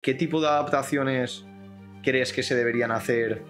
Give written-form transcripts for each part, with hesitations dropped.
¿qué tipo de adaptaciones crees que se deberían hacer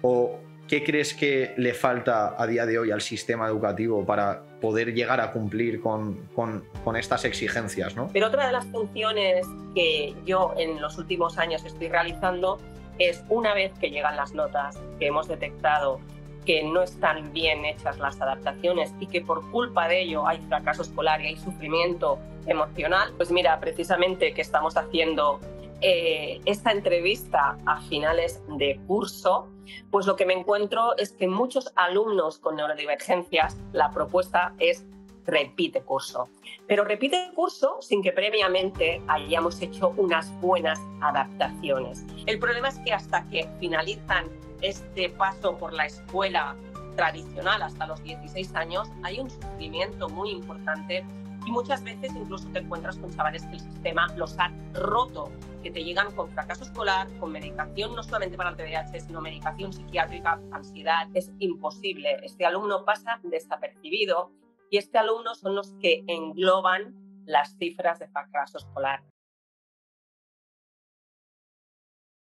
o qué crees que le falta a día de hoy al sistema educativo para poder llegar a cumplir con estas exigencias, ¿no? Pero otra de las funciones que yo en los últimos años estoy realizando es, una vez que llegan las notas, que hemos detectado que no están bien hechas las adaptaciones y que por culpa de ello hay fracaso escolar y hay sufrimiento emocional, pues mira, precisamente que estamos haciendo esta entrevista a finales de curso, pues lo que me encuentro es que muchos alumnos con neurodivergencias, la propuesta es repite curso. Pero repite curso sin que previamente hayamos hecho unas buenas adaptaciones. El problema es que hasta que finalizan este paso por la escuela tradicional hasta los 16 años, hay un sufrimiento muy importante y muchas veces incluso te encuentras con chavales que el sistema los ha roto, que te llegan con fracaso escolar, con medicación no solamente para el TDAH, sino medicación psiquiátrica, ansiedad. Es imposible. Este alumno pasa desapercibido y este alumno son los que engloban las cifras de fracaso escolar.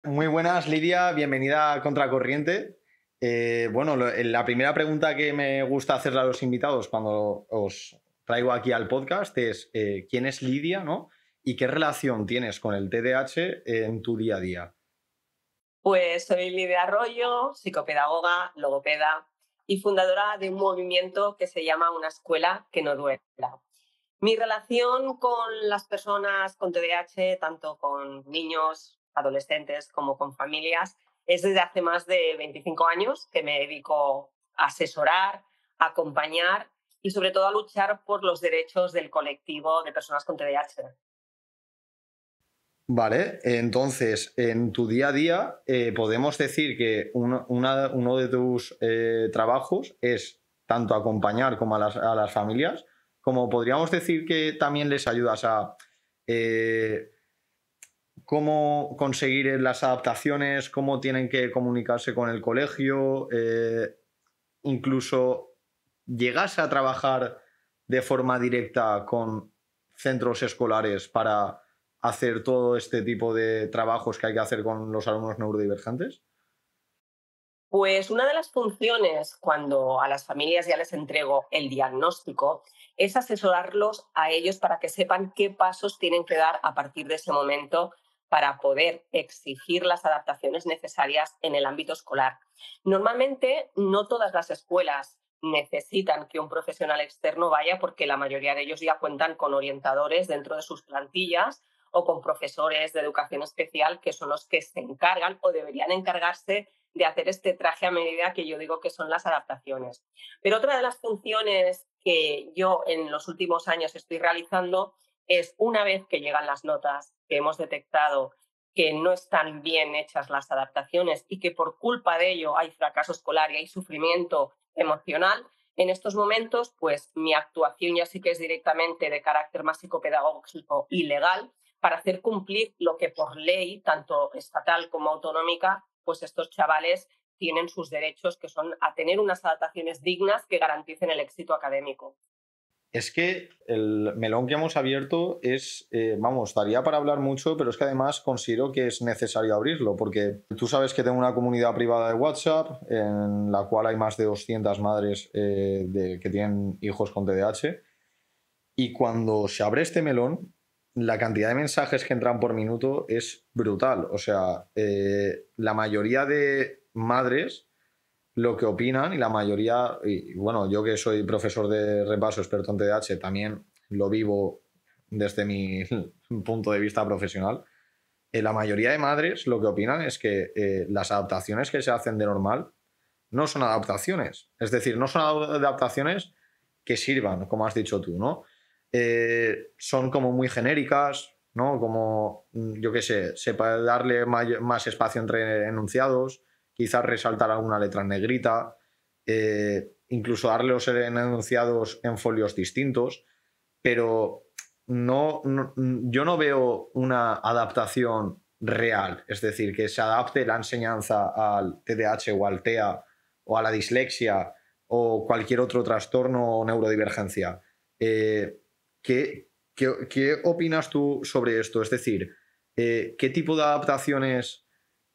Muy buenas, Lidia, bienvenida a Contracorriente. Bueno, la primera pregunta que me gusta hacerle a los invitados cuando os traigo aquí al podcast es ¿quién es Lidia, ¿no? ¿Y qué relación tienes con el TDAH en tu día a día? Pues soy Lidia Arroyo, psicopedagoga, logopeda y fundadora de un movimiento que se llama Una escuela que no duela. Mi relación con las personas con TDAH, tanto con niños, adolescentes como con familias, es desde hace más de 25 años que me dedico a asesorar, a acompañar y sobre todo a luchar por los derechos del colectivo de personas con TDAH. Vale, entonces en tu día a día podemos decir que uno de tus trabajos es tanto acompañar como a las familias, como podríamos decir que también les ayudas a cómo conseguir las adaptaciones, cómo tienen que comunicarse con el colegio, incluso llegas a trabajar de forma directa con centros escolares para hacer todo este tipo de trabajos que hay que hacer con los alumnos neurodivergentes? Pues una de las funciones cuando a las familias ya les entrego el diagnóstico es asesorarlos a ellos para que sepan qué pasos tienen que dar a partir de ese momento para poder exigir las adaptaciones necesarias en el ámbito escolar. Normalmente no todas las escuelas necesitan que un profesional externo vaya porque la mayoría de ellos ya cuentan con orientadores dentro de sus plantillas o con profesores de educación especial que son los que se encargan o deberían encargarse de hacer este traje a medida que yo digo que son las adaptaciones. Pero otra de las funciones que yo en los últimos años estoy realizando es, una vez que llegan las notas, que hemos detectado que no están bien hechas las adaptaciones y que por culpa de ello hay fracaso escolar y hay sufrimiento emocional, en estos momentos, pues mi actuación ya sí que es directamente de carácter más psicopedagógico y legal para hacer cumplir lo que por ley, tanto estatal como autonómica, pues estos chavales tienen sus derechos, que son a tener unas adaptaciones dignas que garanticen el éxito académico. Es que el melón que hemos abierto es, vamos, daría para hablar mucho, pero es que además considero que es necesario abrirlo, porque tú sabes que tengo una comunidad privada de WhatsApp en la cual hay más de 200 madres que tienen hijos con TDAH, y cuando se abre este melón, la cantidad de mensajes que entran por minuto es brutal. O sea, la mayoría de madres lo que opinan y la mayoría, y bueno, yo que soy profesor de repaso, experto en TDAH, también lo vivo desde mi punto de vista profesional. La mayoría de madres lo que opinan es que las adaptaciones que se hacen de normal no son adaptaciones. Es decir, no son adaptaciones que sirvan, como has dicho tú, ¿no? Son como muy genéricas, ¿no? Como, yo qué sé, sepa darle más espacio entre enunciados, quizás resaltar alguna letra en negrita, incluso darle los enunciados en folios distintos, pero yo no veo una adaptación real, es decir, que se adapte la enseñanza al TDAH o al TEA o a la dislexia o cualquier otro trastorno o neurodivergencia. ¿Qué opinas tú sobre esto? Es decir, ¿Qué tipo de adaptaciones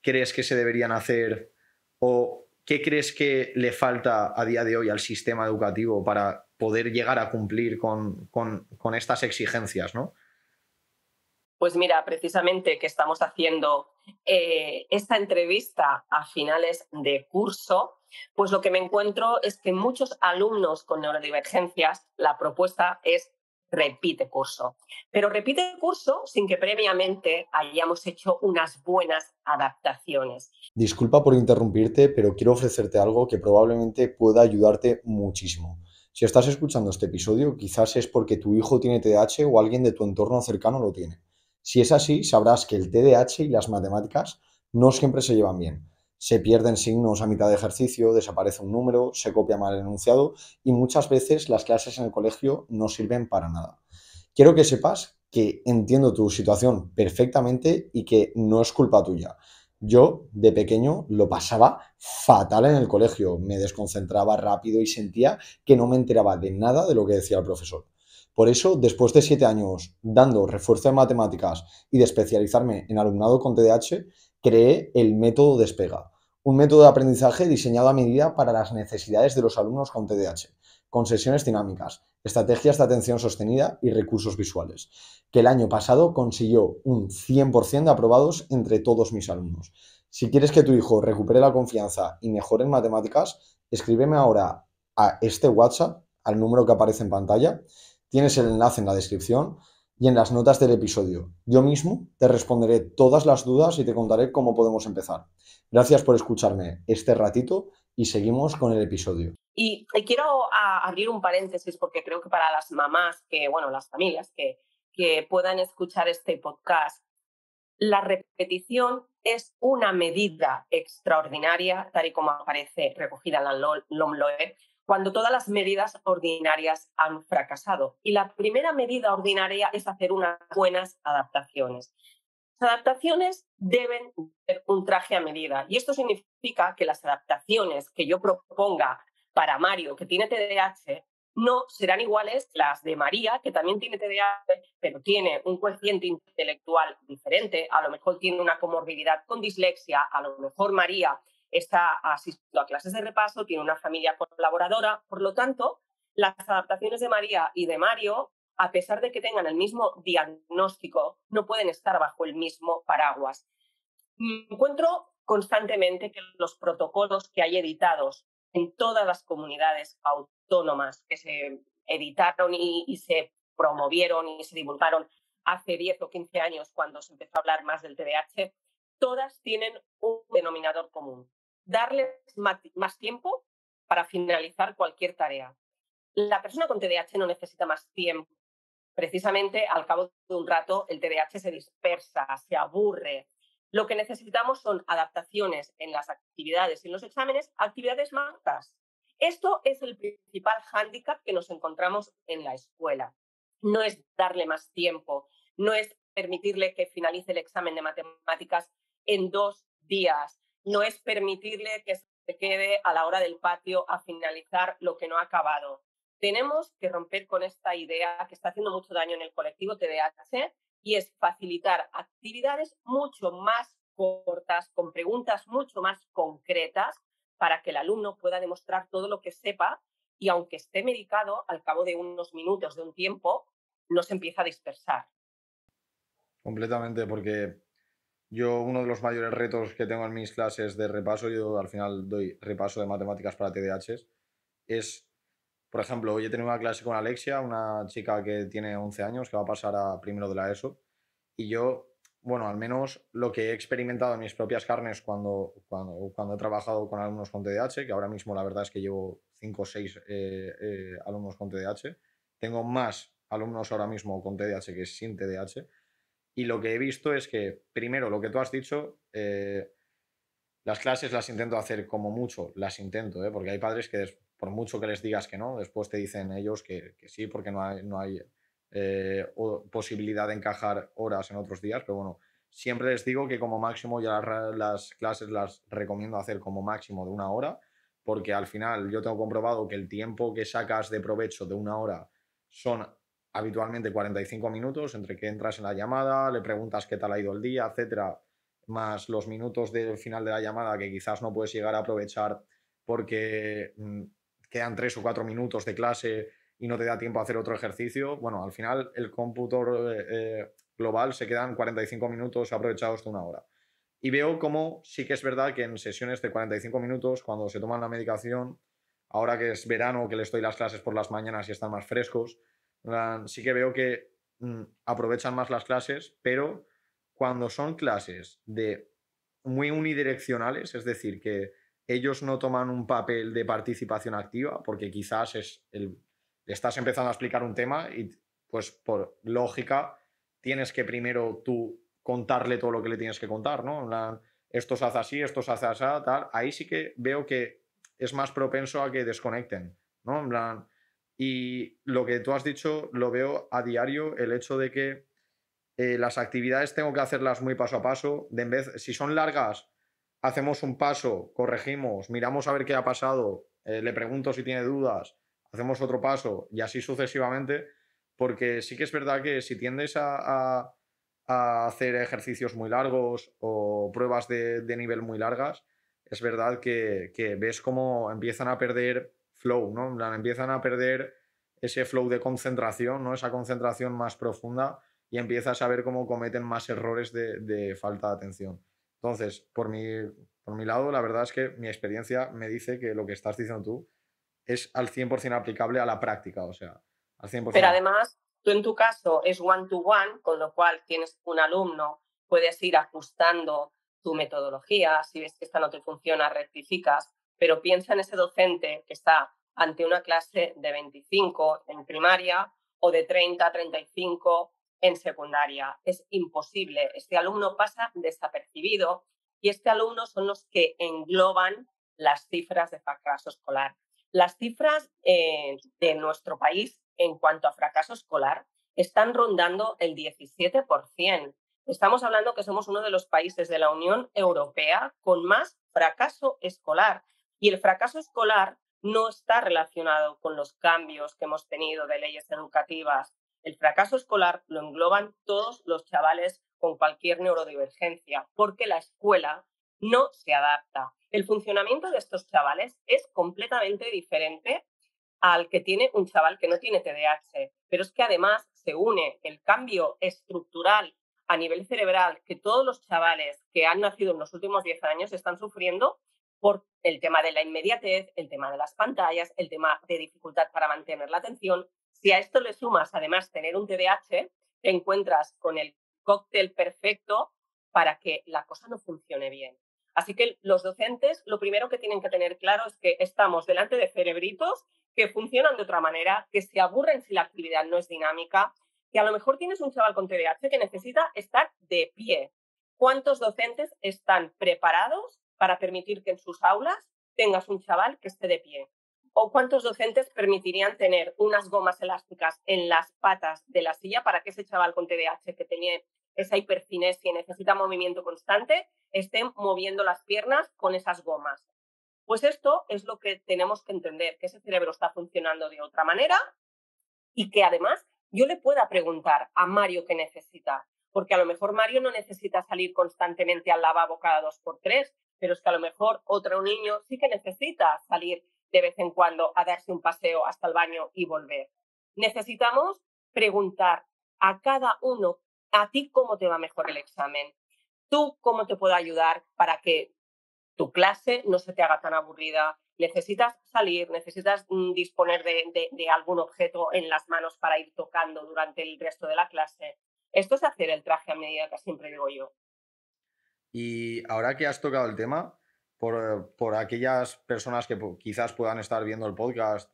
crees que se deberían hacer o qué crees que le falta a día de hoy al sistema educativo para poder llegar a cumplir con estas exigencias, ¿no? Pues mira, precisamente que estamos haciendo esta entrevista a finales de curso, pues lo que me encuentro es que muchos alumnos con neurodivergencias, la propuesta es repite curso. Pero repite curso sin que previamente hayamos hecho unas buenas adaptaciones. Disculpa por interrumpirte, pero quiero ofrecerte algo que probablemente pueda ayudarte muchísimo. Si estás escuchando este episodio, quizás es porque tu hijo tiene TDAH o alguien de tu entorno cercano lo tiene. Si es así, sabrás que el TDAH y las matemáticas no siempre se llevan bien. Se pierden signos a mitad de ejercicio, desaparece un número, se copia mal el enunciado y muchas veces las clases en el colegio no sirven para nada. Quiero que sepas que entiendo tu situación perfectamente y que no es culpa tuya. Yo, de pequeño, lo pasaba fatal en el colegio. Me desconcentraba rápido y sentía que no me enteraba de nada de lo que decía el profesor. Por eso, después de 7 años dando refuerzo de matemáticas y de especializarme en alumnado con TDAH, creé el método Despega, un método de aprendizaje diseñado a medida para las necesidades de los alumnos con TDAH, con sesiones dinámicas, estrategias de atención sostenida y recursos visuales, que el año pasado consiguió un 100% de aprobados entre todos mis alumnos. Si quieres que tu hijo recupere la confianza y mejore en matemáticas, escríbeme ahora a este WhatsApp, al número que aparece en pantalla. Tienes el enlace en la descripción y en las notas del episodio. Yo mismo te responderé todas las dudas y te contaré cómo podemos empezar. Gracias por escucharme este ratito y seguimos con el episodio. Y quiero abrir un paréntesis porque creo que para las mamás, bueno, las familias que puedan escuchar este podcast, la repetición es una medida extraordinaria, tal y como aparece recogida en la LOMLOE, cuando todas las medidas ordinarias han fracasado. Y la primera medida ordinaria es hacer unas buenas adaptaciones. Las adaptaciones deben ser un traje a medida. Y esto significa que las adaptaciones que yo proponga para Mario, que tiene TDAH, no serán iguales las de María, que también tiene TDAH, pero tiene un coeficiente intelectual diferente. A lo mejor tiene una comorbilidad con dislexia, a lo mejor María está asistiendo a clases de repaso, tiene una familia colaboradora. Por lo tanto, las adaptaciones de María y de Mario, a pesar de que tengan el mismo diagnóstico, no pueden estar bajo el mismo paraguas. Me encuentro constantemente que los protocolos que hay editados en todas las comunidades autónomas que se editaron y se promovieron y se divulgaron hace 10 o 15 años cuando se empezó a hablar más del TDAH, todas tienen un denominador común: darles más tiempo para finalizar cualquier tarea. La persona con TDAH no necesita más tiempo. Precisamente al cabo de un rato el TDAH se dispersa, se aburre. Lo que necesitamos son adaptaciones en las actividades y en los exámenes, actividades macras. Esto es el principal hándicap que nos encontramos en la escuela. No es darle más tiempo, no es permitirle que finalice el examen de matemáticas en 2 días, no es permitirle que se quede a la hora del patio a finalizar lo que no ha acabado. Tenemos que romper con esta idea que está haciendo mucho daño en el colectivo TDAH, y es facilitar actividades mucho más cortas, con preguntas mucho más concretas, para que el alumno pueda demostrar todo lo que sepa y, aunque esté medicado, al cabo de unos minutos, de un tiempo, no se empieza a dispersar. Completamente, porque yo uno de los mayores retos que tengo en mis clases de repaso, yo al final doy repaso de matemáticas para TDAH, es, por ejemplo, hoy he tenido una clase con Alexia, una chica que tiene 11 años, que va a pasar a primero de la ESO, y yo, bueno, al menos lo que he experimentado en mis propias carnes cuando he trabajado con alumnos con TDAH, que ahora mismo la verdad es que llevo 5 o 6 alumnos con TDAH, tengo más alumnos ahora mismo con TDAH que sin TDAH, y lo que he visto es que, primero, lo que tú has dicho, las clases las intento hacer como mucho, las intento, ¿eh? Porque hay padres que por mucho que les digas que no, después te dicen ellos que sí, porque no hay posibilidad de encajar horas en otros días, pero bueno, siempre les digo que como máximo ya las clases las recomiendo hacer como máximo de 1 hora, porque al final yo tengo comprobado que el tiempo que sacas de provecho de 1 hora son habitualmente 45 minutos entre que entras en la llamada, le preguntas qué tal ha ido el día, etcétera, más los minutos del final de la llamada que quizás no puedes llegar a aprovechar porque quedan 3 o 4 minutos de clase y no te da tiempo a hacer otro ejercicio. Bueno, al final el cómputo global se quedan 45 minutos aprovechados de 1 hora. Y veo como sí que es verdad que en sesiones de 45 minutos, cuando se toman la medicación, ahora que es verano, que les doy las clases por las mañanas y están más frescos, sí que veo que aprovechan más las clases, pero cuando son clases de muy unidireccionales, es decir, que ellos no toman un papel de participación activa, porque quizás le estás empezando a explicar un tema y pues por lógica tienes que primero tú contarle todo lo que le tienes que contar, ¿no? En plan, esto se hace así, esto se hace así, tal. Ahí sí que veo que es más propenso a que desconecten, ¿no? En plan, y lo que tú has dicho lo veo a diario, el hecho de que las actividades tengo que hacerlas muy paso a paso. Si son largas, hacemos un paso, corregimos, miramos a ver qué ha pasado, le pregunto si tiene dudas, hacemos otro paso y así sucesivamente, porque sí que es verdad que si tiendes a hacer ejercicios muy largos o pruebas de nivel muy largas, es verdad que ves cómo empiezan a perder flow, ¿no? En plan, empiezan a perder ese flow de concentración, ¿no? Esa concentración más profunda y empiezas a ver cómo cometen más errores de falta de atención. Entonces, por mi lado, la verdad es que mi experiencia me dice que lo que estás diciendo tú es al 100% aplicable a la práctica, o sea, al Pero 100%. además, tú en tu caso es one-to-one, con lo cual tienes un alumno, puedes ir ajustando tu metodología, si ves que esta no te funciona, rectificas, pero piensa en ese docente que está ante una clase de 25 en primaria o de 30 a 35 en secundaria. Es imposible. Este alumno pasa desapercibido y este alumno son los que engloban las cifras de fracaso escolar. Las cifras de nuestro país en cuanto a fracaso escolar están rondando el 17%. Estamos hablando que somos uno de los países de la Unión Europea con más fracaso escolar. Y el fracaso escolar no está relacionado con los cambios que hemos tenido de leyes educativas. El fracaso escolar lo engloban todos los chavales con cualquier neurodivergencia, porque la escuela no se adapta. El funcionamiento de estos chavales es completamente diferente al que tiene un chaval que no tiene TDAH. Pero es que además se une el cambio estructural a nivel cerebral que todos los chavales que han nacido en los últimos 10 años están sufriendo por el tema de la inmediatez, el tema de las pantallas, el tema de dificultad para mantener la atención. Si a esto le sumas además tener un TDAH, te encuentras con el cóctel perfecto para que la cosa no funcione bien. Así que los docentes lo primero que tienen que tener claro es que estamos delante de cerebritos que funcionan de otra manera, que se aburren si la actividad no es dinámica, que a lo mejor tienes un chaval con TDAH que necesita estar de pie. ¿Cuántos docentes están preparados para permitir que en sus aulas tengas un chaval que esté de pie? ¿O cuántos docentes permitirían tener unas gomas elásticas en las patas de la silla para que ese chaval con TDAH que tiene esa hipercinesia y necesita movimiento constante esté moviendo las piernas con esas gomas? Pues esto es lo que tenemos que entender, que ese cerebro está funcionando de otra manera y que además yo le pueda preguntar a Mario qué necesita, porque a lo mejor Mario no necesita salir constantemente al lavabo cada 2 por 3, pero es que a lo mejor otro niño sí que necesita salir de vez en cuando a darse un paseo hasta el baño y volver. Necesitamos preguntar a cada uno, a ti cómo te va mejor el examen, tú cómo te puedo ayudar para que tu clase no se te haga tan aburrida, necesitas salir, necesitas disponer de algún objeto en las manos para ir tocando durante el resto de la clase. Esto es hacer el traje a medida, que siempre digo yo. Y ahora que has tocado el tema, por aquellas personas que quizás puedan estar viendo el podcast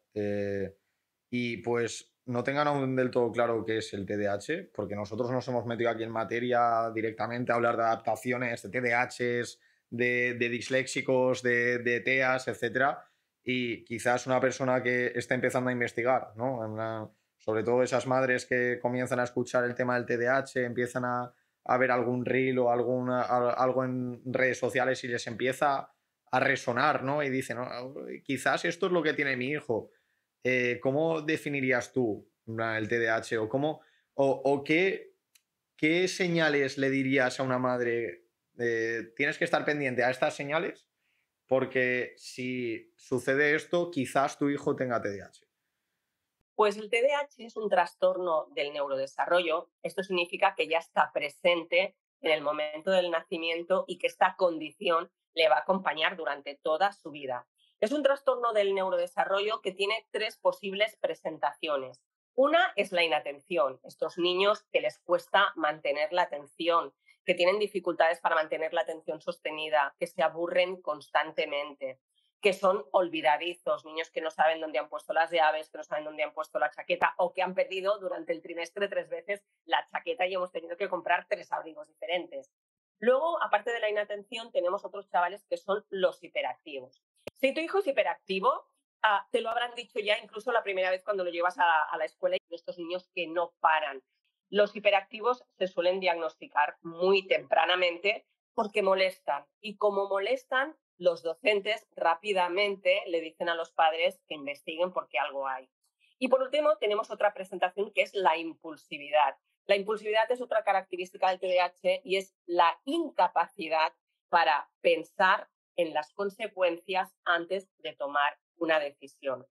y pues no tengan aún del todo claro qué es el TDAH, porque nosotros nos hemos metido aquí en materia directamente a hablar de adaptaciones, de TDAHs, de disléxicos, de TEAs, etcétera, y quizás una persona que está empezando a investigar, ¿no? Sobre todo esas madres que comienzan a escuchar el tema del TDAH, empiezan a ver algún reel o algo en redes sociales y les empieza a resonar, ¿no? Y dicen, "Oh, quizás esto es lo que tiene mi hijo". ¿Cómo definirías tú En plan, el TDAH o cómo o qué señales le dirías a una madre? Tienes que estar pendiente a estas señales porque si sucede esto, quizás tu hijo tenga TDAH. Pues el TDAH es un trastorno del neurodesarrollo. Esto significa que ya está presente en el momento del nacimiento y que esta condición le va a acompañar durante toda su vida. Es un trastorno del neurodesarrollo que tiene tres posibles presentaciones. Una es la inatención, estos niños que les cuesta mantener la atención, que tienen dificultades para mantener la atención sostenida, que se aburren constantemente, que son olvidadizos, niños que no saben dónde han puesto las llaves, que no saben dónde han puesto la chaqueta o que han perdido durante el trimestre 3 veces la chaqueta y hemos tenido que comprar 3 abrigos diferentes. Luego, aparte de la inatención, tenemos otros chavales que son los hiperactivos. Si tu hijo es hiperactivo, te lo habrán dicho ya incluso la primera vez cuando lo llevas a la escuela, y estos niños que no paran. Los hiperactivos se suelen diagnosticar muy tempranamente porque molestan, y como molestan, los docentes rápidamente le dicen a los padres que investiguen porque algo hay. Y por último, tenemos otra presentación que es la impulsividad. La impulsividad es otra característica del TDAH y es la incapacidad para pensar en las consecuencias antes de tomar una decisión.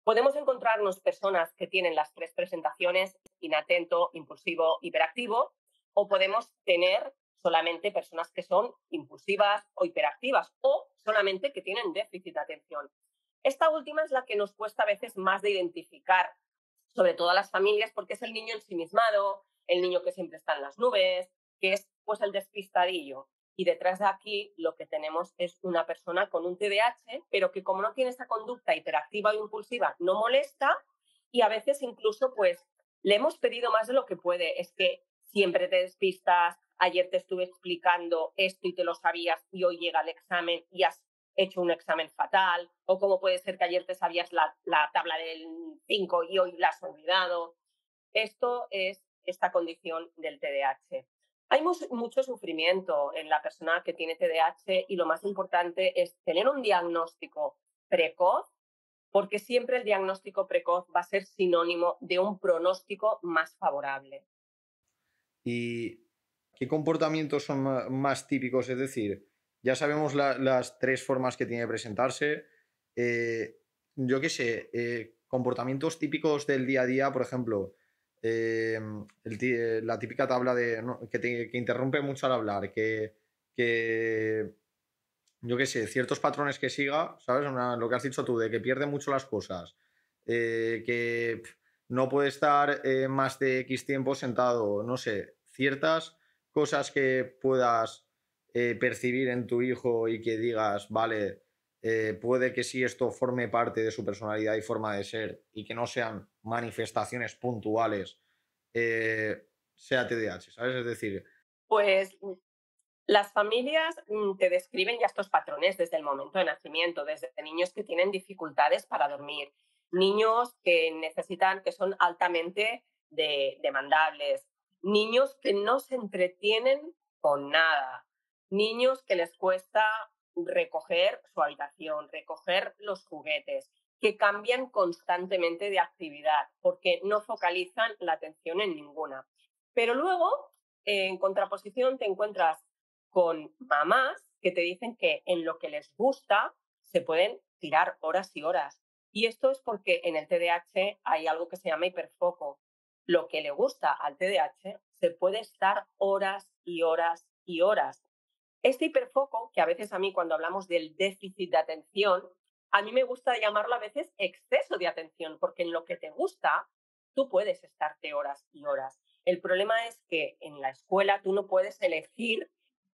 Podemos encontrarnos personas que tienen las tres presentaciones, inatento, impulsivo, hiperactivo, o podemos tener solamente personas que son impulsivas o hiperactivas o solamente que tienen déficit de atención. Esta última es la que nos cuesta a veces más de identificar, sobre todo a las familias, porque es el niño ensimismado, el niño que siempre está en las nubes, que es pues el despistadillo. Y detrás de aquí lo que tenemos es una persona con un TDAH, pero que como no tiene esa conducta hiperactiva o impulsiva, no molesta y a veces incluso pues le hemos pedido más de lo que puede. Es que siempre te despistas, ayer te estuve explicando esto y te lo sabías y hoy llega el examen y has hecho un examen fatal, o cómo puede ser que ayer te sabías la tabla del 5 y hoy la has olvidado. Esto es esta condición del TDAH. Hay mucho sufrimiento en la persona que tiene TDAH y lo más importante es tener un diagnóstico precoz, porque siempre el diagnóstico precoz va a ser sinónimo de un pronóstico más favorable. ¿Y qué comportamientos son más típicos? Es decir, ya sabemos las tres formas que tiene de presentarse. Yo qué sé, comportamientos típicos del día a día, por ejemplo, la típica tabla de, ¿no? Que interrumpe mucho al hablar, que yo qué sé, ciertos patrones que siga, ¿sabes? Lo que has dicho tú, de que pierde mucho las cosas, que no puede estar más de X tiempo sentado, no sé, ciertas cosas que puedas percibir en tu hijo y que digas, vale, puede que sí esto forme parte de su personalidad y forma de ser y que no sean manifestaciones puntuales, sea TDAH, ¿sabes? Es decir, Pues las familias te describen ya estos patrones desde el momento de nacimiento, desde niños que tienen dificultades para dormir, niños que necesitan, que son altamente demandables, niños que no se entretienen con nada, niños que les cuesta recoger su habitación, recoger los juguetes, que cambian constantemente de actividad porque no focalizan la atención en ninguna. Pero luego, en contraposición, te encuentras con mamás que te dicen que en lo que les gusta se pueden tirar horas y horas. Y esto es porque en el TDAH hay algo que se llama hiperfoco. Lo que le gusta al TDAH se puede estar horas y horas y horas. Este hiperfoco, que a veces a mí cuando hablamos del déficit de atención, a mí me gusta llamarlo a veces exceso de atención, porque en lo que te gusta, tú puedes estarte horas y horas. El problema es que en la escuela tú no puedes elegir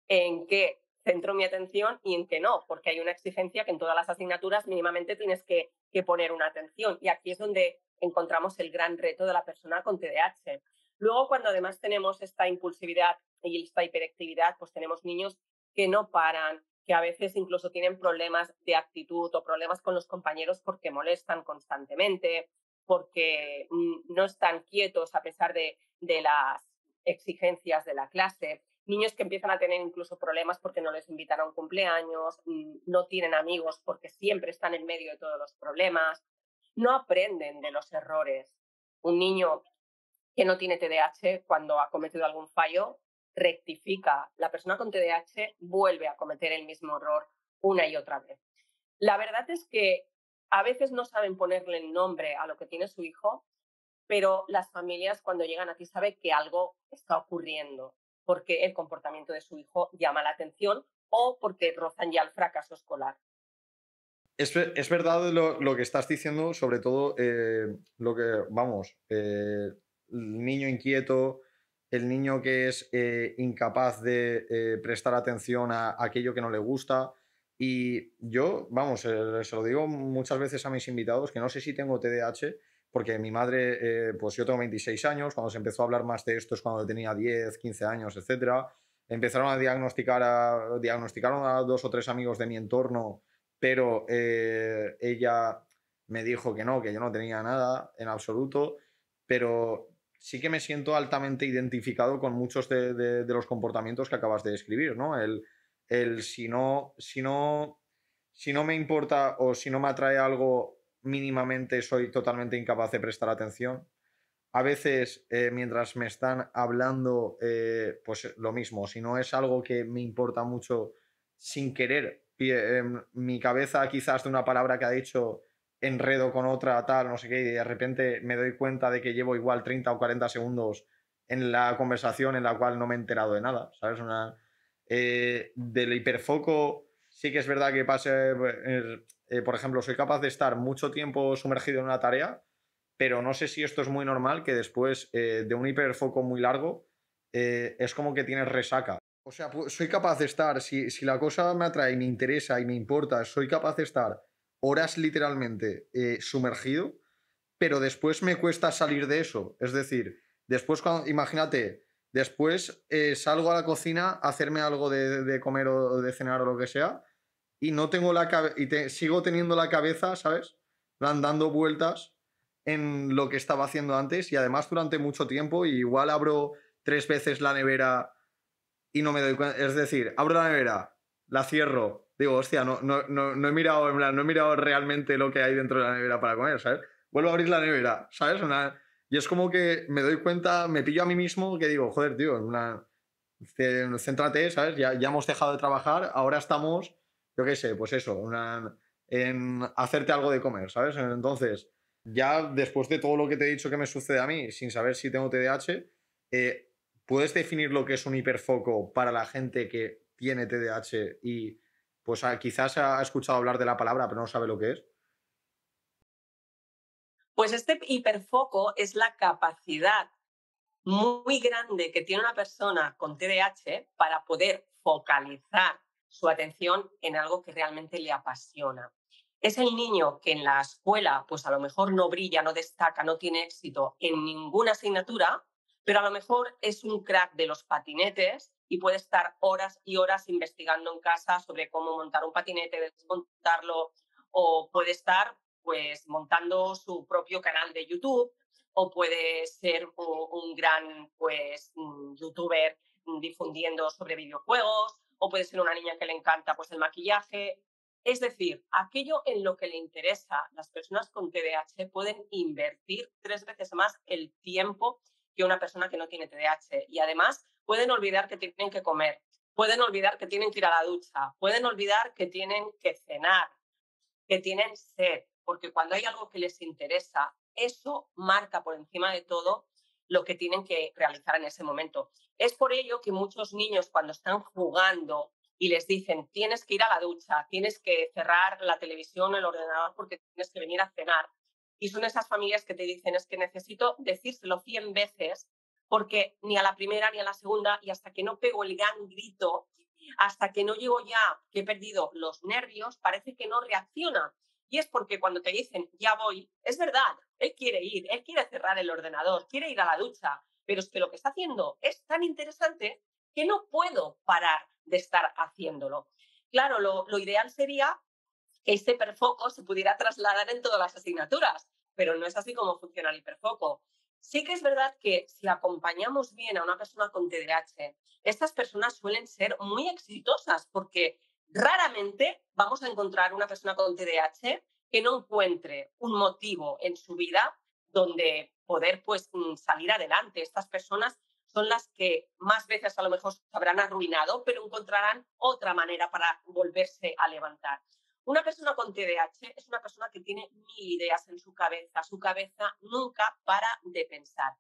en qué centro mi atención y en qué no, porque hay una exigencia que en todas las asignaturas mínimamente tienes que poner una atención. Y aquí es donde encontramos el gran reto de la persona con TDAH. Luego, cuando además tenemos esta impulsividad y esta hiperactividad, pues tenemos niños que no paran, que a veces incluso tienen problemas de actitud o problemas con los compañeros porque molestan constantemente, porque no están quietos a pesar de las exigencias de la clase. Niños que empiezan a tener incluso problemas porque no les invitan a un cumpleaños, no tienen amigos porque siempre están en medio de todos los problemas, no aprenden de los errores. Un niño que no tiene TDAH, cuando ha cometido algún fallo, rectifica. La persona con TDAH vuelve a cometer el mismo error una y otra vez. La verdad es que a veces no saben ponerle el nombre a lo que tiene su hijo, pero las familias cuando llegan a ti saben que algo está ocurriendo, porque el comportamiento de su hijo llama la atención o porque rozan ya el fracaso escolar. Es verdad lo que estás diciendo, sobre todo lo que, vamos, el niño inquieto, el niño que es incapaz de prestar atención a aquello que no le gusta. Y yo, vamos, se lo digo muchas veces a mis invitados, que no sé si tengo TDAH, porque mi madre, pues yo tengo 26 años, cuando se empezó a hablar más de esto es cuando tenía 10, 15 años, etcétera. Empezaron a diagnosticaron a dos o tres amigos de mi entorno, pero ella me dijo que yo no tenía nada en absoluto, pero sí que me siento altamente identificado con muchos de los comportamientos que acabas de describir, ¿no? El si no me importa o si no me atrae algo mínimamente, soy totalmente incapaz de prestar atención. A veces, mientras me están hablando, pues lo mismo, si no es algo que me importa mucho, sin querer, mi cabeza quizás de una palabra que ha dicho enredo con otra, tal, no sé qué, y de repente me doy cuenta de que llevo igual 30 o 40 segundos en la conversación en la cual no me he enterado de nada, ¿sabes? Del hiperfoco, sí que es verdad que por ejemplo, soy capaz de estar mucho tiempo sumergido en una tarea, pero no sé si esto es muy normal que después de un hiperfoco muy largo es como que tienes resaca. O sea, soy capaz de estar, si la cosa me atrae, me interesa y me importa, soy capaz de estar horas literalmente sumergido, pero después me cuesta salir de eso. Es decir, después, imagínate, después salgo a la cocina a hacerme algo de comer o de cenar o lo que sea, y no tengo sigo teniendo la cabeza, ¿sabes? Dando vueltas en lo que estaba haciendo antes, y además durante mucho tiempo, y igual abro 3 veces la nevera y no me doy cuenta. Es decir, abro la nevera, la cierro, digo, hostia, no he mirado, en plan, no he mirado realmente lo que hay dentro de la nevera para comer, ¿sabes? Vuelvo a abrir la nevera, ¿sabes? Y es como que me doy cuenta, me pillo a mí mismo que digo, joder, tío, céntrate, ¿sabes? Ya hemos dejado de trabajar, ahora estamos, yo qué sé, pues eso, en hacerte algo de comer, ¿sabes? Entonces, ya después de todo lo que te he dicho que me sucede a mí, sin saber si tengo TDAH, eh, ¿puedes definir lo que es un hiperfoco para la gente que tiene TDAH y pues quizás ha escuchado hablar de la palabra pero no sabe lo que es? Pues este hiperfoco es la capacidad muy grande que tiene una persona con TDAH para poder focalizar su atención en algo que realmente le apasiona. Es el niño que en la escuela, pues a lo mejor no brilla, no destaca, no tiene éxito en ninguna asignatura, pero a lo mejor es un crack de los patinetes y puede estar horas y horas investigando en casa sobre cómo montar un patinete, desmontarlo, o puede estar pues montando su propio canal de YouTube, o puede ser un gran pues, youtuber difundiendo sobre videojuegos, o puede ser una niña que le encanta pues, el maquillaje. Es decir, aquello en lo que le interesa, las personas con TDAH pueden invertir 3 veces más el tiempo que una persona que no tiene TDAH. Y además pueden olvidar que tienen que comer, pueden olvidar que tienen que ir a la ducha, pueden olvidar que tienen que cenar, que tienen sed, porque cuando hay algo que les interesa, eso marca por encima de todo lo que tienen que realizar en ese momento. Es por ello que muchos niños cuando están jugando y les dicen tienes que ir a la ducha, tienes que cerrar la televisión o el ordenador porque tienes que venir a cenar, y son esas familias que te dicen es que necesito decírselo 100 veces porque ni a la primera ni a la segunda, y hasta que no pego el gran grito, hasta que no llego ya, que he perdido los nervios, parece que no reacciona. Y es porque cuando te dicen, ya voy, es verdad, él quiere ir, él quiere cerrar el ordenador, quiere ir a la ducha, pero es que lo que está haciendo es tan interesante que no puedo parar de estar haciéndolo. Claro, lo ideal sería que este hiperfoco se pudiera trasladar en todas las asignaturas, pero no es así como funciona el hiperfoco. Sí que es verdad que si acompañamos bien a una persona con TDAH, estas personas suelen ser muy exitosas porque raramente vamos a encontrar una persona con TDAH que no encuentre un motivo en su vida donde poder pues salir adelante. Estas personas son las que más veces a lo mejor se habrán arruinado, pero encontrarán otra manera para volverse a levantar. Una persona con TDAH es una persona que tiene 1000 ideas en su cabeza nunca para de pensar.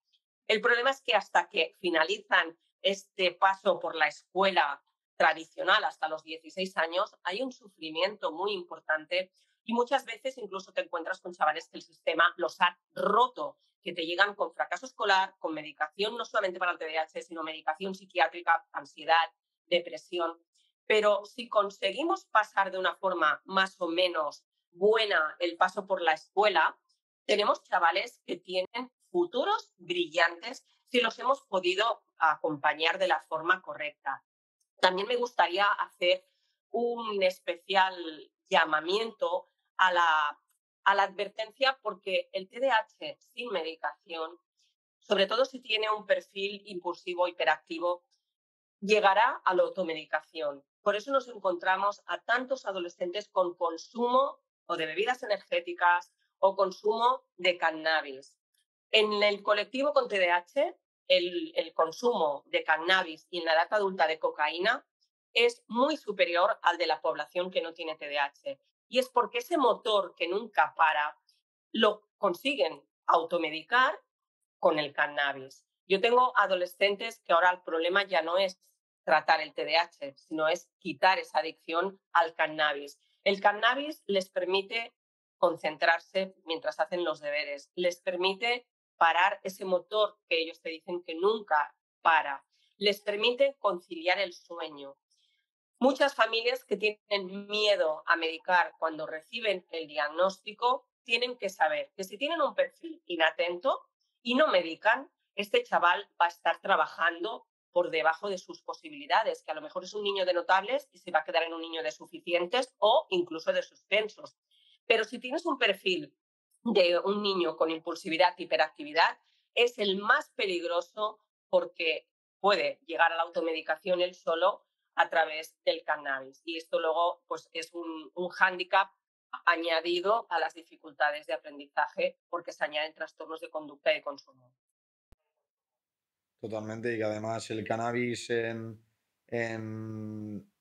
El problema es que hasta que finalizan este paso por la escuela tradicional hasta los 16 años, hay un sufrimiento muy importante y muchas veces incluso te encuentras con chavales que el sistema los ha roto, que te llegan con fracaso escolar, con medicación no solamente para el TDAH, sino medicación psiquiátrica, ansiedad, depresión. Pero si conseguimos pasar de una forma más o menos buena el paso por la escuela, tenemos chavales que tienen futuros brillantes si los hemos podido acompañar de la forma correcta. También me gustaría hacer un especial llamamiento a la advertencia porque el TDAH sin medicación, sobre todo si tiene un perfil impulsivo hiperactivo, llegará a la automedicación. Por eso nos encontramos a tantos adolescentes con consumo o de bebidas energéticas o consumo de cannabis. En el colectivo con TDAH, el consumo de cannabis y en la edad adulta de cocaína es muy superior al de la población que no tiene TDAH. Y es porque ese motor que nunca para lo consiguen automedicar con el cannabis. Yo tengo adolescentes que ahora el problema ya no es tratar el TDAH, sino es quitar esa adicción al cannabis. El cannabis les permite concentrarse mientras hacen los deberes, les permite parar ese motor que ellos te dicen que nunca para, les permite conciliar el sueño. Muchas familias que tienen miedo a medicar cuando reciben el diagnóstico tienen que saber que si tienen un perfil inatento y no medican, este chaval va a estar trabajando por debajo de sus posibilidades, que a lo mejor es un niño de notables y se va a quedar en un niño de suficientes o incluso de suspensos. Pero si tienes un perfil de un niño con impulsividad, hiperactividad, es el más peligroso porque puede llegar a la automedicación él solo a través del cannabis. Y esto luego pues, es un hándicap añadido a las dificultades de aprendizaje porque se añaden trastornos de conducta y de consumo. Totalmente, y que además el cannabis en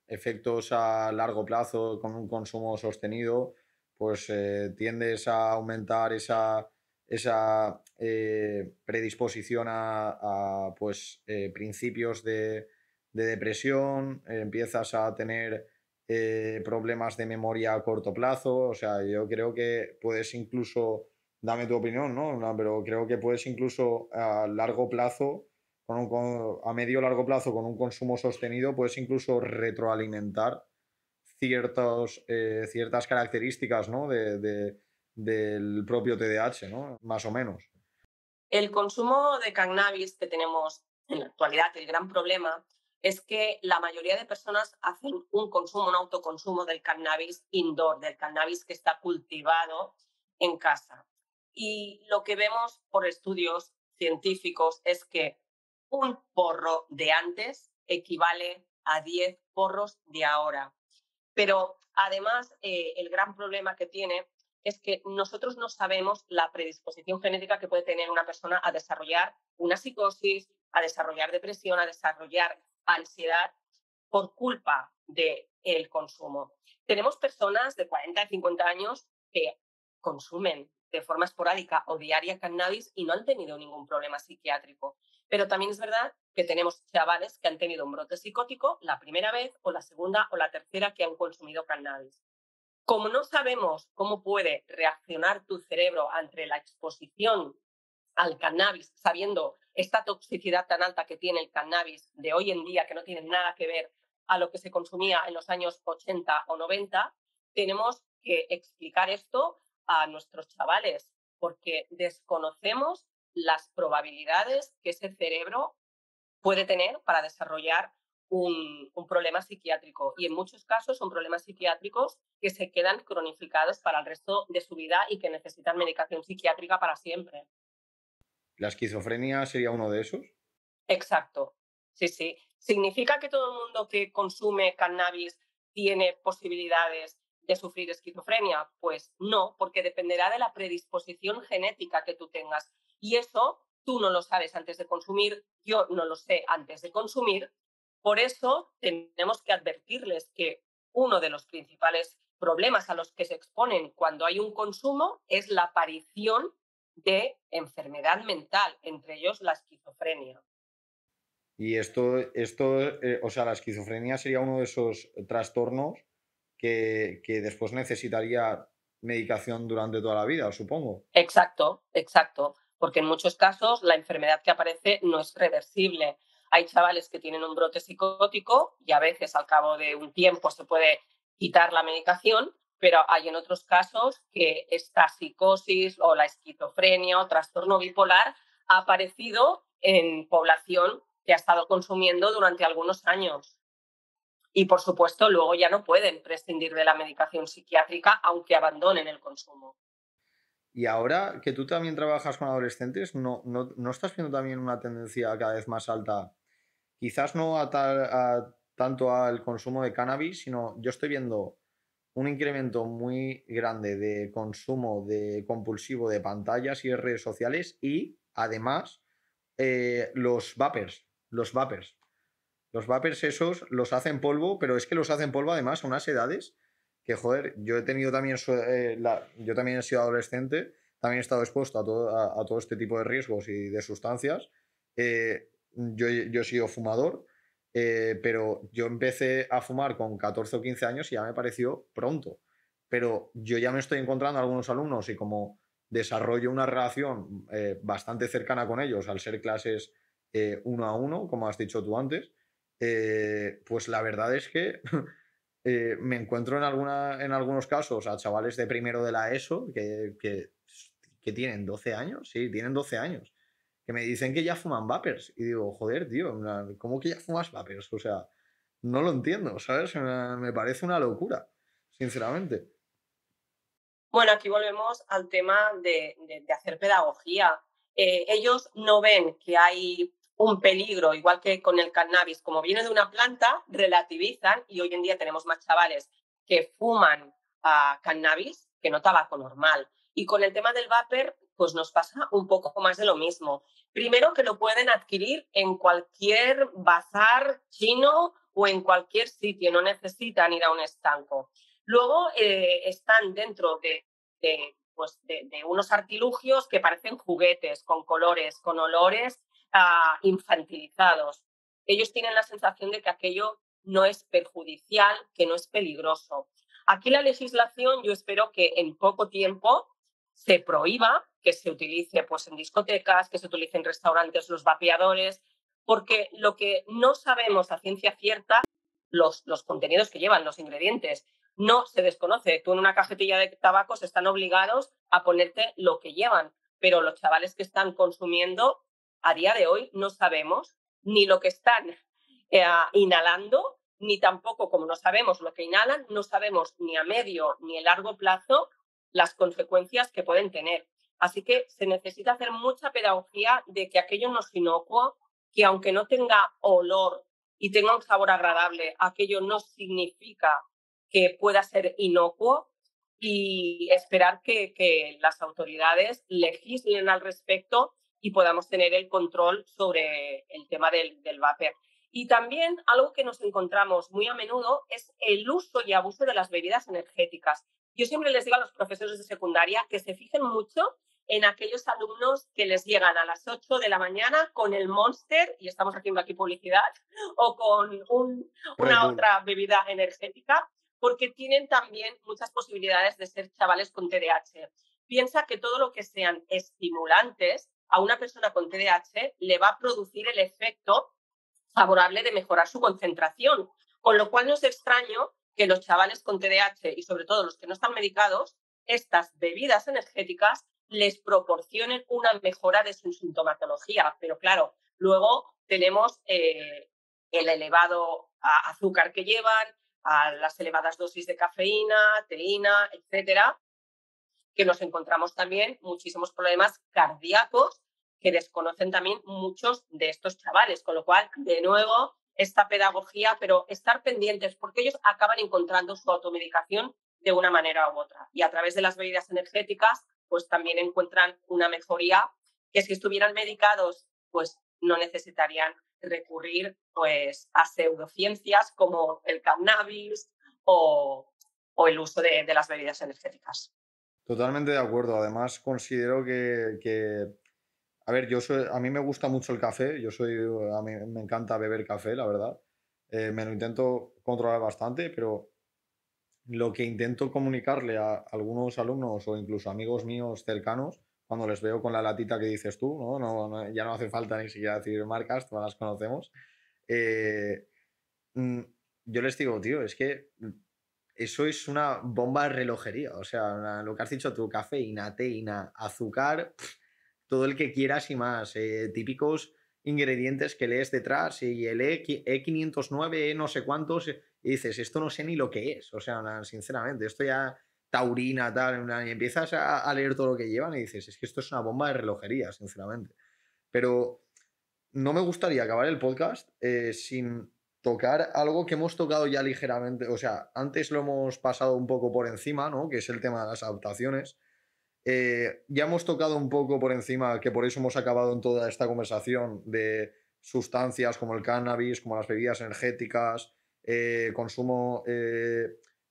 efectos a largo plazo con un consumo sostenido, pues tiendes a aumentar esa predisposición a principios de depresión, empiezas a tener problemas de memoria a corto plazo, o sea, yo creo que puedes incluso, dame tu opinión, ¿no? No, pero creo que puedes incluso a largo plazo a medio o largo plazo, con un consumo sostenido, puedes incluso retroalimentar ciertas características, ¿no? Del propio TDAH, ¿no? Más o menos. El consumo de cannabis que tenemos en la actualidad, el gran problema es que la mayoría de personas hacen un autoconsumo del cannabis indoor, del cannabis que está cultivado en casa. Y lo que vemos por estudios científicos es que un porro de antes equivale a 10 porros de ahora. Pero además, el gran problema que tiene es que nosotros no sabemos la predisposición genética que puede tener una persona a desarrollar una psicosis, a desarrollar depresión, a desarrollar ansiedad por culpa del consumo. Tenemos personas de 40 y 50 años que consumen de forma esporádica o diaria cannabis y no han tenido ningún problema psiquiátrico. Pero también es verdad que tenemos chavales que han tenido un brote psicótico la primera vez o la segunda o la tercera que han consumido cannabis. Como no sabemos cómo puede reaccionar tu cerebro ante la exposición al cannabis, sabiendo esta toxicidad tan alta que tiene el cannabis de hoy en día, que no tiene nada que ver a lo que se consumía en los años 80 o 90, tenemos que explicar esto a nuestros chavales, porque desconocemos las probabilidades que ese cerebro puede tener para desarrollar un problema psiquiátrico. Y en muchos casos son problemas psiquiátricos que se quedan cronificados para el resto de su vida y que necesitan medicación psiquiátrica para siempre. ¿La esquizofrenia sería uno de esos? Exacto. Sí, sí. ¿Significa que todo el mundo que consume cannabis tiene posibilidades de sufrir esquizofrenia? Pues no, porque dependerá de la predisposición genética que tú tengas. Y eso tú no lo sabes antes de consumir, yo no lo sé antes de consumir. Por eso tenemos que advertirles que uno de los principales problemas a los que se exponen cuando hay un consumo es la aparición de enfermedad mental, entre ellos la esquizofrenia. Y o sea, la esquizofrenia sería uno de esos trastornos que después necesitaría medicación durante toda la vida, supongo. Exacto, exacto, porque en muchos casos la enfermedad que aparece no es reversible. Hay chavales que tienen un brote psicótico y a veces al cabo de un tiempo se puede quitar la medicación, pero hay en otros casos que esta psicosis o la esquizofrenia o trastorno bipolar ha aparecido en población que ha estado consumiendo durante algunos años. Y, por supuesto, luego ya no pueden prescindir de la medicación psiquiátrica aunque abandonen el consumo. Y ahora que tú también trabajas con adolescentes, ¿no estás viendo también una tendencia cada vez más alta? Quizás no tanto al consumo de cannabis, sino yo estoy viendo un incremento muy grande de consumo de compulsivo de pantallas y de redes sociales y además los vapers, los vapers. Los vapers esos los hacen polvo, pero es que los hacen polvo además a unas edades que, joder, yo he tenido también, yo también he sido adolescente, también he estado expuesto a todo este tipo de riesgos y de sustancias. Yo he sido fumador, pero yo empecé a fumar con 14 o 15 años y ya me pareció pronto. Pero yo ya me estoy encontrando a algunos alumnos y como desarrollo una relación bastante cercana con ellos al ser clases uno a uno, como has dicho tú antes, pues la verdad es que me encuentro en algunos casos a chavales de primero de la ESO que tienen 12 años, sí, tienen 12 años, que me dicen que ya fuman vapers. Y digo, joder, tío, en plan, ¿cómo que ya fumas vapers? O sea, no lo entiendo, ¿sabes? Me parece una locura, sinceramente. Bueno, aquí volvemos al tema de hacer pedagogía. Ellos no ven que hay un peligro, igual que con el cannabis, como viene de una planta, relativizan y hoy en día tenemos más chavales que fuman cannabis que no tabaco normal. Y con el tema del vapor, pues nos pasa un poco más de lo mismo. Primero que lo pueden adquirir en cualquier bazar chino o en cualquier sitio, no necesitan ir a un estanco. Luego están dentro de unos artilugios que parecen juguetes, con colores, con olores infantilizados. Ellos tienen la sensación de que aquello no es perjudicial, que no es peligroso. Aquí la legislación, yo espero que en poco tiempo se prohíba que se utilice pues, en discotecas, que se utilice en restaurantes los vapeadores, porque lo que no sabemos a ciencia cierta, los contenidos que llevan, los ingredientes, no se desconoce. Tú en una cajetilla de tabacos están obligados a ponerte lo que llevan, pero los chavales que están consumiendo a día de hoy no sabemos ni lo que están inhalando, ni tampoco, como no sabemos lo que inhalan, no sabemos ni a medio ni a largo plazo las consecuencias que pueden tener. Así que se necesita hacer mucha pedagogía de que aquello no es inocuo, que aunque no tenga olor y tenga un sabor agradable, aquello no significa que pueda ser inocuo y esperar que las autoridades legislen al respecto y podamos tener el control sobre el tema del vapor. Y también algo que nos encontramos muy a menudo es el uso y abuso de las bebidas energéticas. Yo siempre les digo a los profesores de secundaria que se fijen mucho en aquellos alumnos que les llegan a las 8 de la mañana con el Monster, y estamos haciendo aquí publicidad, o con Red una Bull. otra bebida energética, porque tienen también muchas posibilidades de ser chavales con TDAH. Piensa que todo lo que sean estimulantes a una persona con TDAH le va a producir el efecto favorable de mejorar su concentración, con lo cual no es extraño que los chavales con TDAH y sobre todo los que no están medicados, estas bebidas energéticas les proporcionen una mejora de su sintomatología. Pero claro, luego tenemos el elevado azúcar que llevan, a las elevadas dosis de cafeína, teína, etcétera, que nos encontramos también muchísimos problemas cardíacos que desconocen también muchos de estos chavales, con lo cual, de nuevo, esta pedagogía, pero estar pendientes, porque ellos acaban encontrando su automedicación de una manera u otra. Y a través de las bebidas energéticas, pues también encuentran una mejoría que si estuvieran medicados, pues no necesitarían recurrir pues, a pseudociencias como el cannabis o el uso de las bebidas energéticas. Totalmente de acuerdo. Además, considero a ver, a mí me gusta mucho el café. A mí me encanta beber café, la verdad. Me lo intento controlar bastante, pero lo que intento comunicarle a algunos alumnos o incluso amigos míos cercanos, cuando les veo con la latita que dices tú, ¿no? Ya no hace falta ni siquiera decir marcas, todas las conocemos. eh, mm, yo les digo, tío, es que eso es una bomba de relojería. O sea, lo que has dicho tú, cafeína, teína, azúcar, todo el que quieras y más. Típicos ingredientes que lees detrás y el E509, no sé cuántos, y dices, esto no sé ni lo que es. O sea, sinceramente, esto ya taurina, tal, y empiezas a leer todo lo que llevan y dices, es que esto es una bomba de relojería, sinceramente. Pero no me gustaría acabar el podcast sin tocar algo que hemos tocado ya ligeramente. O sea, antes lo hemos pasado un poco por encima, ¿no? Que es el tema de las adaptaciones. Ya hemos tocado un poco por encima, que por eso hemos acabado en toda esta conversación de sustancias como el cannabis, como las bebidas energéticas, consumo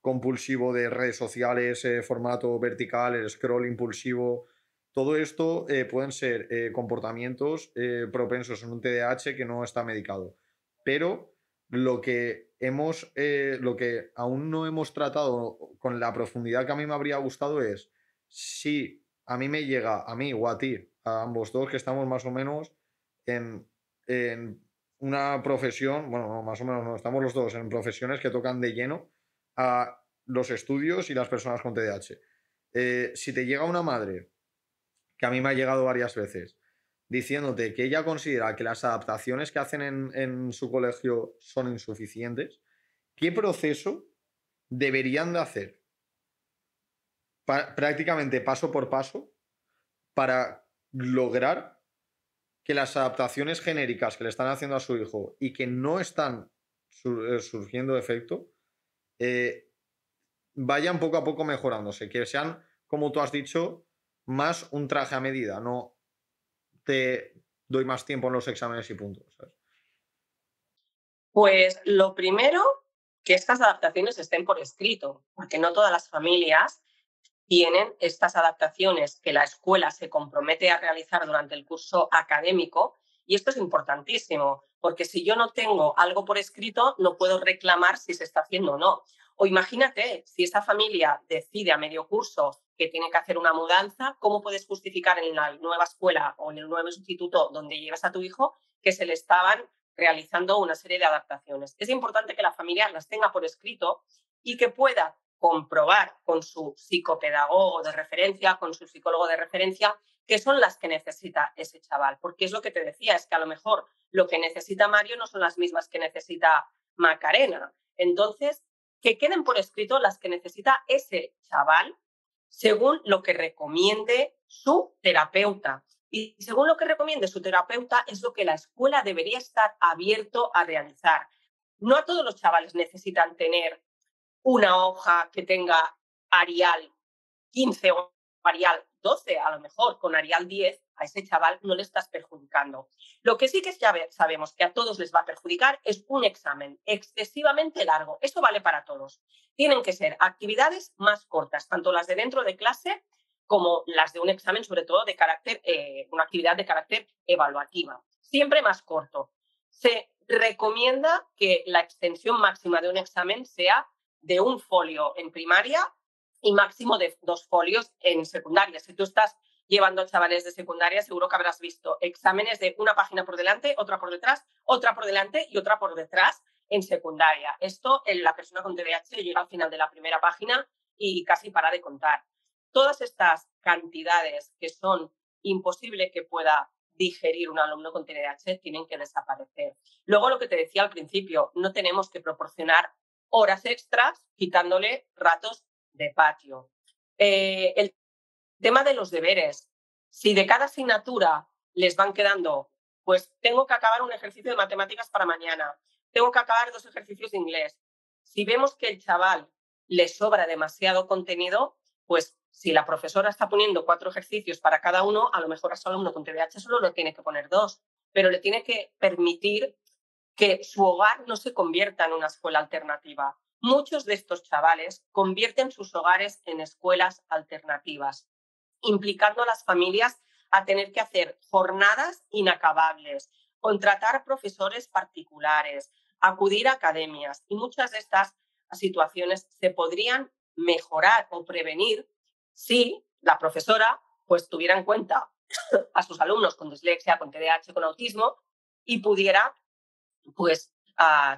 compulsivo de redes sociales, formato vertical, el scroll impulsivo. Todo esto pueden ser comportamientos propensos en un TDAH que no está medicado. Pero lo que aún no hemos tratado con la profundidad que a mí me habría gustado es si a mí me llega, a mí o a ti, a ambos dos, que estamos más o menos en, en una profesión, bueno, no, más o menos no, estamos los dos en profesiones que tocan de lleno a los estudios y las personas con TDAH. Si te llega una madre, que a mí me ha llegado varias veces, diciéndote que ella considera que las adaptaciones que hacen en su colegio son insuficientes, ¿qué proceso deberían de hacer prácticamente paso por paso para lograr que las adaptaciones genéricas que le están haciendo a su hijo y que no están surgiendo efecto, eh, vayan poco a poco mejorándose, que sean, como tú has dicho, más un traje a medida, no te doy más tiempo en los exámenes y punto, ¿sabes? Pues lo primero, que estas adaptaciones estén por escrito, porque no todas las familias tienen estas adaptaciones que la escuela se compromete a realizar durante el curso académico. Y esto es importantísimo, porque si yo no tengo algo por escrito, no puedo reclamar si se está haciendo o no. O imagínate, si esa familia decide a medio curso que tiene que hacer una mudanza, ¿cómo puedes justificar en la nueva escuela o en el nuevo instituto donde llevas a tu hijo que se le estaban realizando una serie de adaptaciones? Es importante que la familia las tenga por escrito y que pueda comprobar con su psicopedagogo de referencia, con su psicólogo de referencia, qué son las que necesita ese chaval. Porque es lo que te decía, es que a lo mejor lo que necesita Mario no son las mismas que necesita Macarena. Entonces, que queden por escrito las que necesita ese chaval según lo que recomiende su terapeuta. Y según lo que recomiende su terapeuta es lo que la escuela debería estar abierto a realizar. No a todos los chavales necesitan tener una hoja que tenga Arial 15 o Arial 12, a lo mejor con Arial 10, a ese chaval no le estás perjudicando. Lo que sí que sabemos que a todos les va a perjudicar es un examen excesivamente largo. Eso vale para todos. Tienen que ser actividades más cortas, tanto las de dentro de clase como las de un examen, sobre todo de carácter, una actividad de carácter evaluativa. Siempre más corto. Se recomienda que la extensión máxima de un examen sea de un folio en primaria y máximo de 2 folios en secundaria. Si tú estás llevando a chavales de secundaria, seguro que habrás visto exámenes de una página por delante, otra por detrás, otra por delante y otra por detrás en secundaria. Esto, en la persona con TDAH llega al final de la primera página y casi para de contar. Todas estas cantidades que son imposible que pueda digerir un alumno con TDAH tienen que desaparecer. Luego, lo que te decía al principio, no tenemos que proporcionar horas extras quitándole ratos de patio. El tema de los deberes. Si de cada asignatura les van quedando, pues tengo que acabar un ejercicio de matemáticas para mañana, tengo que acabar 2 ejercicios de inglés. Si vemos que el chaval le sobra demasiado contenido, pues Si la profesora está poniendo 4 ejercicios para cada uno, a lo mejor a su alumno con TDAH solo le tiene que poner 2, pero le tiene que permitir que su hogar no se convierta en una escuela alternativa. Muchos de estos chavales convierten sus hogares en escuelas alternativas, implicando a las familias a tener que hacer jornadas inacabables, contratar profesores particulares, acudir a academias, y muchas de estas situaciones se podrían mejorar o prevenir si la profesora pues tuviera en cuenta a sus alumnos con dislexia, con TDAH, con autismo, y pudiera pues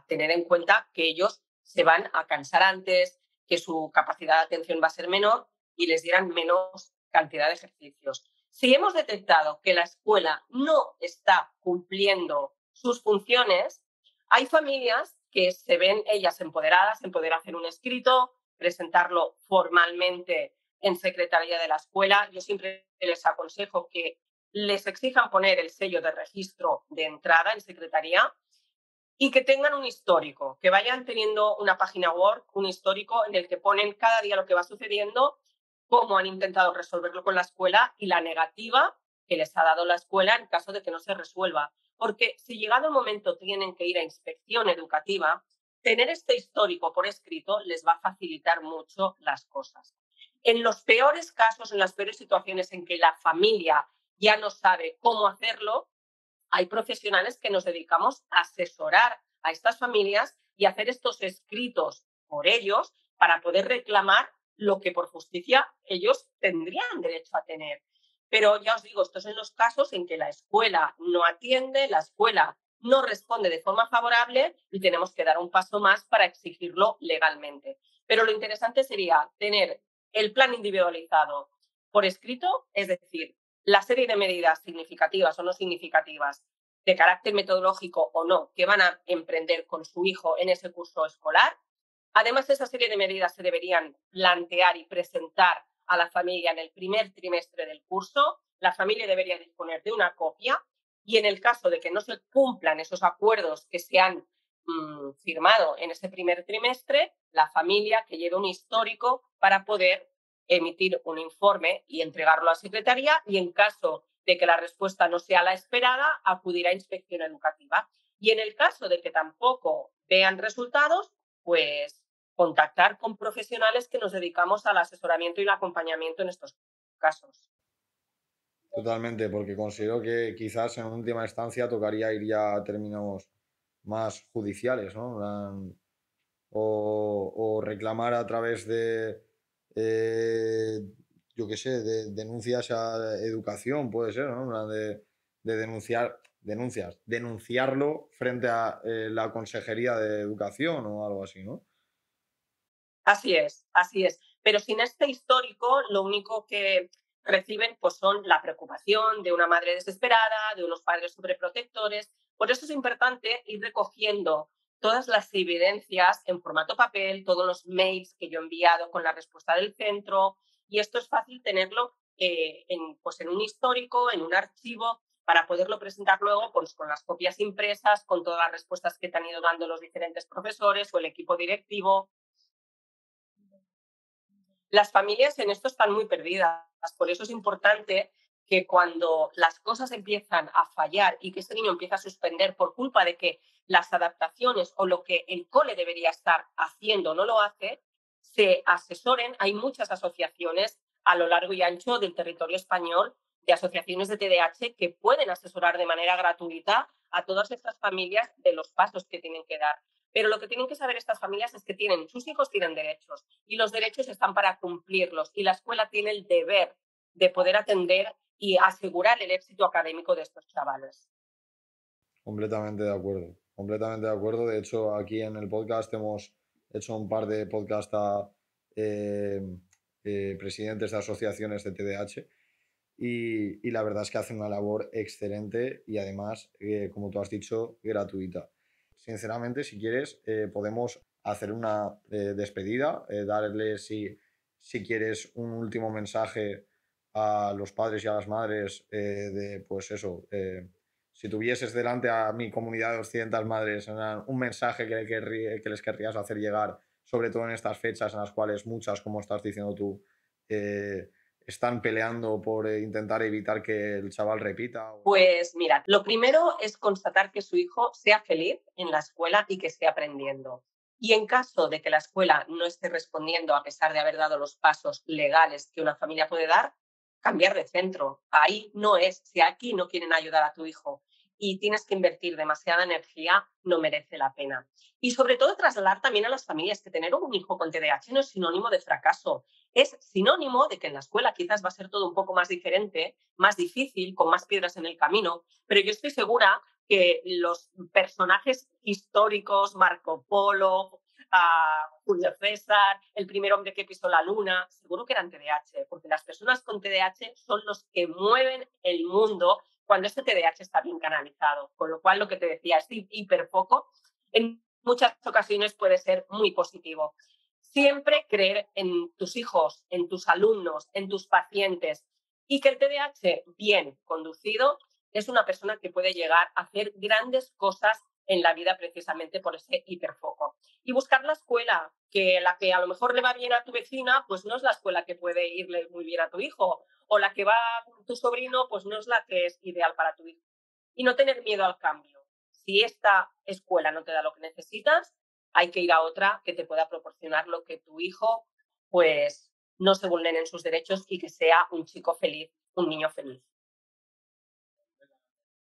tener en cuenta que ellos se van a cansar antes, que su capacidad de atención va a ser menor y les dieran menos cantidad de ejercicios. Si hemos detectado que la escuela no está cumpliendo sus funciones, hay familias que se ven ellas empoderadas en poder hacer un escrito, presentarlo formalmente en secretaría de la escuela. Yo siempre les aconsejo que les exijan poner el sello de registro de entrada en secretaría y que tengan un histórico, que vayan teniendo una página Word, un histórico en el que ponen cada día lo que va sucediendo, cómo han intentado resolverlo con la escuela y la negativa que les ha dado la escuela en caso de que no se resuelva. Porque si llegado el momento tienen que ir a inspección educativa, tener este histórico por escrito les va a facilitar mucho las cosas. En los peores casos, en las peores situaciones en que la familia ya no sabe cómo hacerlo, hay profesionales que nos dedicamos a asesorar a estas familias y hacer estos escritos por ellos para poder reclamar lo que por justicia ellos tendrían derecho a tener. Pero ya os digo, estos son los casos en que la escuela no atiende, la escuela no responde de forma favorable y tenemos que dar un paso más para exigirlo legalmente. Pero lo interesante sería tener el plan individualizado por escrito, es decir, la serie de medidas significativas o no significativas, de carácter metodológico o no, que van a emprender con su hijo en ese curso escolar. Además, esa serie de medidas se deberían plantear y presentar a la familia en el primer trimestre del curso. La familia debería disponer de una copia y en el caso de que no se cumplan esos acuerdos que se han firmado en ese primer trimestre, la familia que lleve un histórico para poder emitir un informe y entregarlo a Secretaría, y en caso de que la respuesta no sea la esperada, acudir a inspección educativa. Y en el caso de que tampoco vean resultados, pues contactar con profesionales que nos dedicamos al asesoramiento y el acompañamiento en estos casos. Totalmente, porque considero que quizás en última instancia tocaría ir ya a términos más judiciales, ¿no? O reclamar a través de, eh, yo qué sé, de denuncias a educación, puede ser, ¿no? En plan de denunciarlo frente a la Consejería de Educación o algo así, ¿no? Así es, así es. Pero sin este histórico, lo único que reciben pues, son la preocupación de una madre desesperada, de unos padres sobreprotectores. Por eso es importante ir recogiendo todas las evidencias en formato papel, todos los mails que yo he enviado con la respuesta del centro. Y esto es fácil tenerlo pues, en un histórico, en un archivo, para poderlo presentar luego pues, con las copias impresas, con todas las respuestas que te han ido dando los diferentes profesores o el equipo directivo. Las familias en esto están muy perdidas, por eso es importante que cuando las cosas empiezan a fallar y que ese niño empieza a suspender por culpa de que las adaptaciones o lo que el cole debería estar haciendo no lo hace, se asesoren. Hay muchas asociaciones a lo largo y ancho del territorio español de asociaciones de TDAH que pueden asesorar de manera gratuita a todas estas familias de los pasos que tienen que dar. Pero lo que tienen que saber estas familias es que sus hijos tienen derechos y los derechos están para cumplirlos, y la escuela tiene el deber de poder atender y asegurar el éxito académico de estos chavales. Completamente de acuerdo, completamente de acuerdo. De hecho, aquí en el podcast hemos hecho un par de podcasts a eh, presidentes de asociaciones de TDAH y la verdad es que hacen una labor excelente y además, como tú has dicho, gratuita. Sinceramente, si quieres, podemos hacer una despedida, darle, si quieres, un último mensaje a los padres y a las madres de, pues eso, si tuvieses delante a mi comunidad de 200 madres, un mensaje que les querrías hacer llegar, sobre todo en estas fechas en las cuales muchas, como estás diciendo tú, están peleando por intentar evitar que el chaval repita? Pues mira, lo primero es constatar que su hijo sea feliz en la escuela y que esté aprendiendo. Y en caso de que la escuela no esté respondiendo a pesar de haber dado los pasos legales que una familia puede dar, cambiar de centro. Ahí no es. Si aquí no quieren ayudar a tu hijo y tienes que invertir demasiada energía, no merece la pena. Y sobre todo trasladar también a las familias que tener un hijo con TDAH no es sinónimo de fracaso. Es sinónimo de que en la escuela quizás va a ser todo un poco más diferente, más difícil, con más piedras en el camino, pero yo estoy segura que los personajes históricos, Marco Polo, Julio César, el primer hombre que pisó la luna, seguro que eran TDAH, porque las personas con TDAH son los que mueven el mundo cuando este TDAH está bien canalizado. Con lo cual, lo que te decía, este hiperfoco en muchas ocasiones puede ser muy positivo. Siempre creer en tus hijos, en tus alumnos, en tus pacientes, y que el TDAH bien conducido es una persona que puede llegar a hacer grandes cosas en la vida precisamente por ese hiperfoco. Y buscar la escuela, que la que a lo mejor le va bien a tu vecina, pues no es la escuela que puede irle muy bien a tu hijo, o la que va a tu sobrino, pues no es la que es ideal para tu hijo. Y no tener miedo al cambio. Si esta escuela no te da lo que necesitas, hay que ir a otra que te pueda proporcionar lo que tu hijo, pues, no se vulneren sus derechos y que sea un chico feliz, un niño feliz.